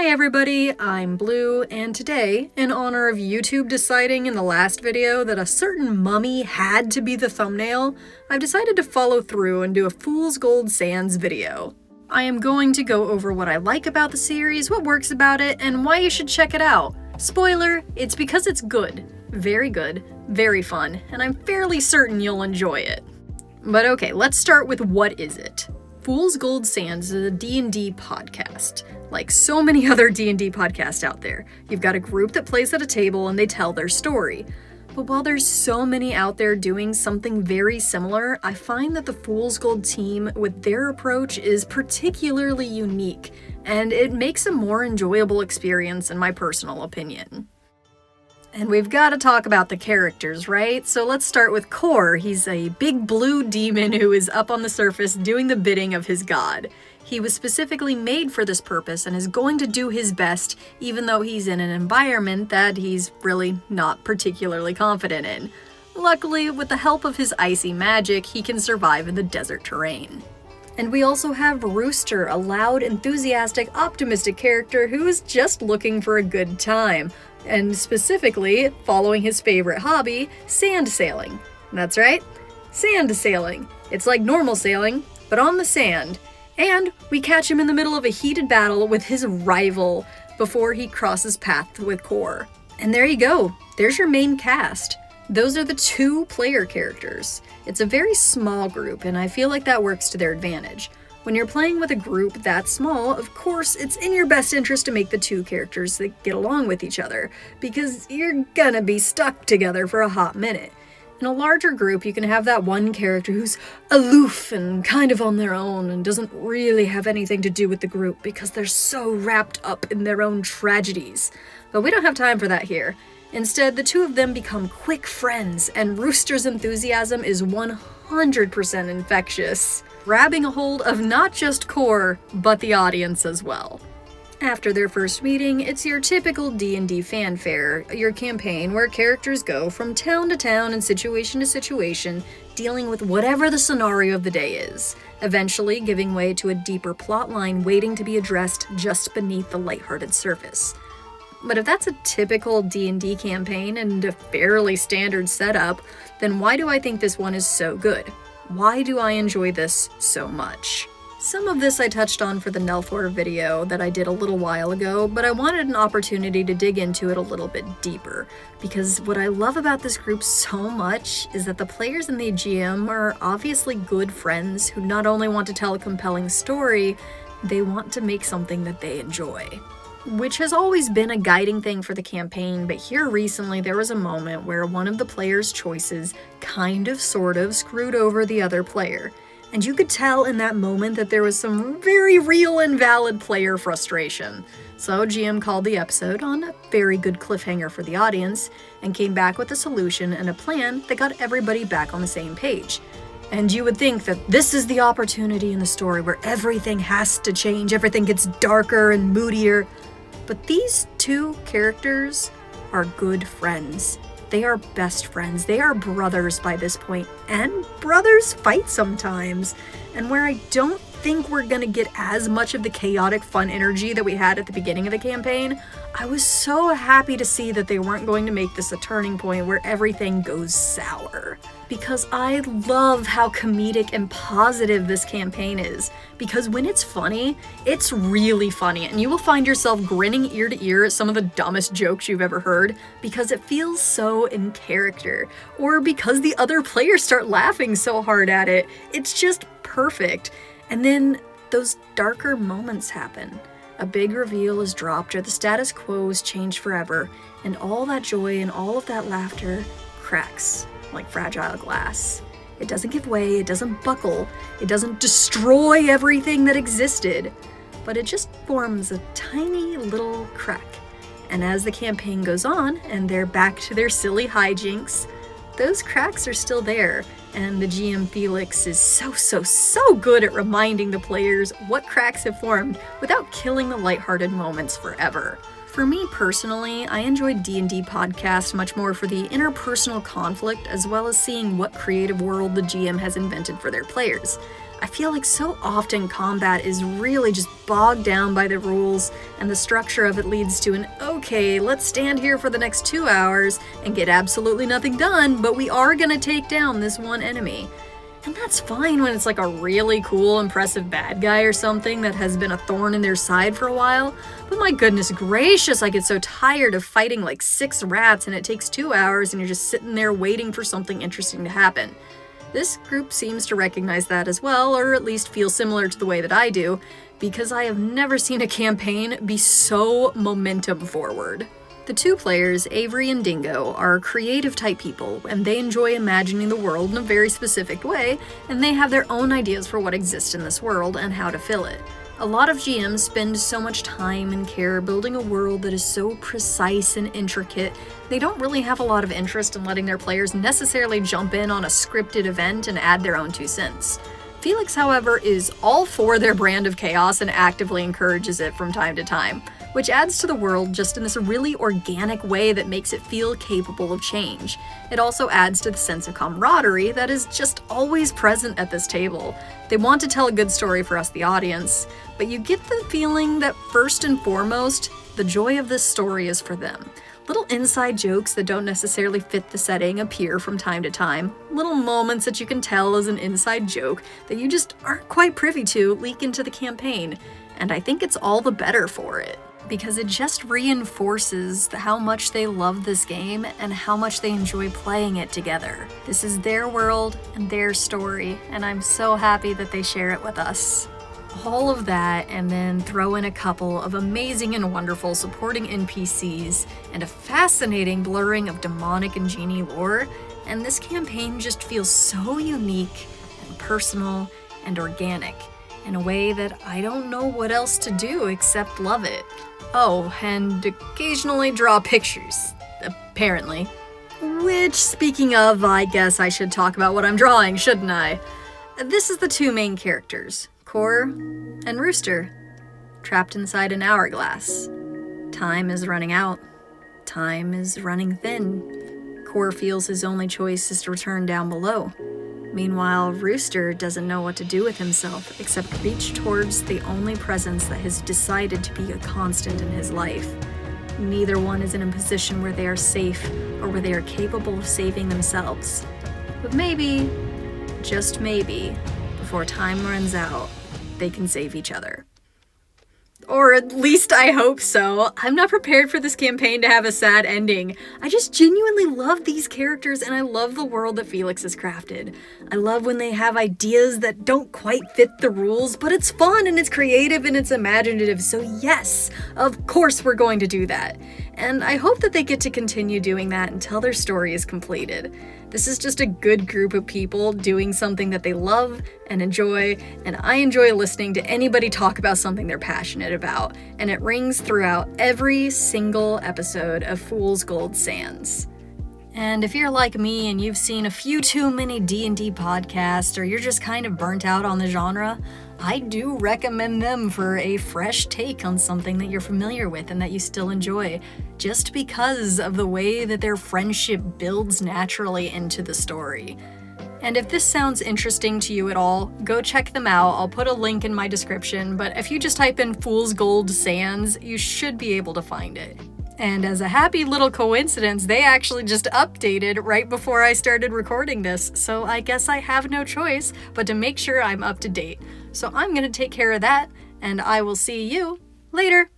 Hi everybody, I'm Blue, and today, in honor of YouTube deciding in the last video that a certain mummy had to be the thumbnail, I've decided to follow through and do a Fool's Gold Sands video. I am going to go over what I like about the series, what works about it, and why you should check it out. Spoiler, it's because it's good, very fun, and I'm fairly certain you'll enjoy it. But okay, let's start with what is it? Fool's Gold Sands is a D&D podcast. Like so many other D&D podcasts out there, you've got a group that plays at a table and they tell their story. But while there's so many out there doing something very similar, I find that the Fool's Gold team with their approach is particularly unique, and it makes a more enjoyable experience in my personal opinion. And we've got to talk about the characters, right? So let's start with Kor. He's a big blue demon who is up on the surface doing the bidding of his god. He was specifically made for this purpose and is going to do his best, even though he's in an environment that he's really not particularly confident in. Luckily, with the help of his icy magic, he can survive in the desert terrain. And we also have Rooster, a loud, enthusiastic, optimistic character who is just looking for a good time, and specifically following his favorite hobby, sand sailing. That's right, sand sailing. It's like normal sailing, but on the sand. And we catch him in the middle of a heated battle with his rival before he crosses paths with Kor. And there you go, there's your main cast. Those are the two player characters. It's a very small group, and I feel like that works to their advantage. When you're playing with a group that small, of course, it's in your best interest to make the two characters that get along with each other, because you're gonna be stuck together for a hot minute. In a larger group, you can have that one character who's aloof and kind of on their own and doesn't really have anything to do with the group because they're so wrapped up in their own tragedies. But we don't have time for that here. Instead, the two of them become quick friends, and Rooster's enthusiasm is 100% infectious, grabbing a hold of not just Kor, but the audience as well. After their first meeting, it's your typical D&D fanfare, your campaign where characters go from town to town and situation to situation, dealing with whatever the scenario of the day is, eventually giving way to a deeper plotline waiting to be addressed just beneath the lighthearted surface. But if that's a typical D&D campaign and a fairly standard setup, then why do I think this one is so good? Why do I enjoy this so much? Some of this I touched on for the Nelthor video that I did a little while ago, but I wanted an opportunity to dig into it a little bit deeper, because what I love about this group so much is that the players and the GM are obviously good friends who not only want to tell a compelling story, they want to make something that they enjoy. Which has always been a guiding thing for the campaign, but here recently there was a moment where one of the players' choices sort of screwed over the other player. And you could tell in that moment that there was some very real and valid player frustration. So GM called the episode on a very good cliffhanger for the audience, and came back with a solution and a plan that got everybody back on the same page. And you would think that this is the opportunity in the story where everything has to change, everything gets darker and moodier. But these two characters are good friends. They are best friends. They are brothers by this point, and brothers fight sometimes. And where I don't think we're gonna get as much of the chaotic fun energy that we had at the beginning of the campaign, I was so happy to see that they weren't going to make this a turning point where everything goes sour. Because I love how comedic and positive this campaign is. Because when it's funny, it's really funny, and you will find yourself grinning ear to ear at some of the dumbest jokes you've ever heard, because it feels so in character, or because the other players start laughing so hard at it. It's just perfect. And then those darker moments happen. A big reveal is dropped, or the status quo is changed forever, and all that joy and all of that laughter cracks like fragile glass. It doesn't give way, it doesn't buckle, it doesn't destroy everything that existed, but it just forms a tiny little crack. And as the campaign goes on, and they're back to their silly hijinks, those cracks are still there, and the GM Felix is so good at reminding the players what cracks have formed without killing the lighthearted moments forever. For me personally, I enjoy D&D podcasts much more for the interpersonal conflict, as well as seeing what creative world the GM has invented for their players. I feel like so often combat is really just bogged down by the rules, and the structure of it leads to an, okay, let's stand here for the next 2 hours and get absolutely nothing done, but we are gonna take down this one enemy. And that's fine when it's like a really cool, impressive bad guy or something that has been a thorn in their side for a while, but my goodness gracious, I get so tired of fighting like 6 rats and it takes 2 hours and you're just sitting there waiting for something interesting to happen. This group seems to recognize that as well, or at least feel similar to the way that I do, because I have never seen a campaign be so momentum forward. The 2 players, Avery and Dingo, are creative type people, and they enjoy imagining the world in a very specific way, and they have their own ideas for what exists in this world and how to fill it. A lot of GMs spend so much time and care building a world that is so precise and intricate, they don't really have a lot of interest in letting their players necessarily jump in on a scripted event and add their own 2 cents. Felix, however, is all for their brand of chaos and actively encourages it from time to time, which adds to the world just in this really organic way that makes it feel capable of change. It also adds to the sense of camaraderie that is just always present at this table. They want to tell a good story for us, the audience, but you get the feeling that first and foremost, the joy of this story is for them. Little inside jokes that don't necessarily fit the setting appear from time to time. Little moments that you can tell as an inside joke that you just aren't quite privy to leak into the campaign. And I think it's all the better for it, because it just reinforces how much they love this game and how much they enjoy playing it together. This is their world and their story, and I'm so happy that they share it with us. All of that, and then throw in a couple of amazing and wonderful supporting NPCs and a fascinating blurring of demonic and genie lore, and this campaign just feels so unique and personal and organic in a way that I don't know what else to do except love it. Oh, and occasionally draw pictures, apparently. Which, speaking of, I guess I should talk about what I'm drawing, shouldn't I? This is the 2 main characters, Core and Rooster, trapped inside an hourglass. Time is running out. Time is running thin. Core feels his only choice is to return down below. Meanwhile, Rooster doesn't know what to do with himself except reach towards the only presence that has decided to be a constant in his life. Neither one is in a position where they are safe or where they are capable of saving themselves. But maybe, just maybe, before time runs out, they can save each other. Or at least I hope so. I'm not prepared for this campaign to have a sad ending. I just genuinely love these characters and I love the world that Felix has crafted. I love when they have ideas that don't quite fit the rules, but it's fun and it's creative and it's imaginative, so yes, of course we're going to do that. And I hope that they get to continue doing that until their story is completed. This is just a good group of people doing something that they love and enjoy, and I enjoy listening to anybody talk about something they're passionate about, and it rings throughout every single episode of Fool's Gold Sands. And if you're like me and you've seen a few too many D&D podcasts, or you're just kind of burnt out on the genre, I do recommend them for a fresh take on something that you're familiar with and that you still enjoy, just because of the way that their friendship builds naturally into the story. And if this sounds interesting to you at all, go check them out. I'll put a link in my description, but if you just type in Fool's Gold Sands, you should be able to find it. And as a happy little coincidence, they actually just updated right before I started recording this, so I guess I have no choice but to make sure I'm up to date. So I'm gonna take care of that, and I will see you later.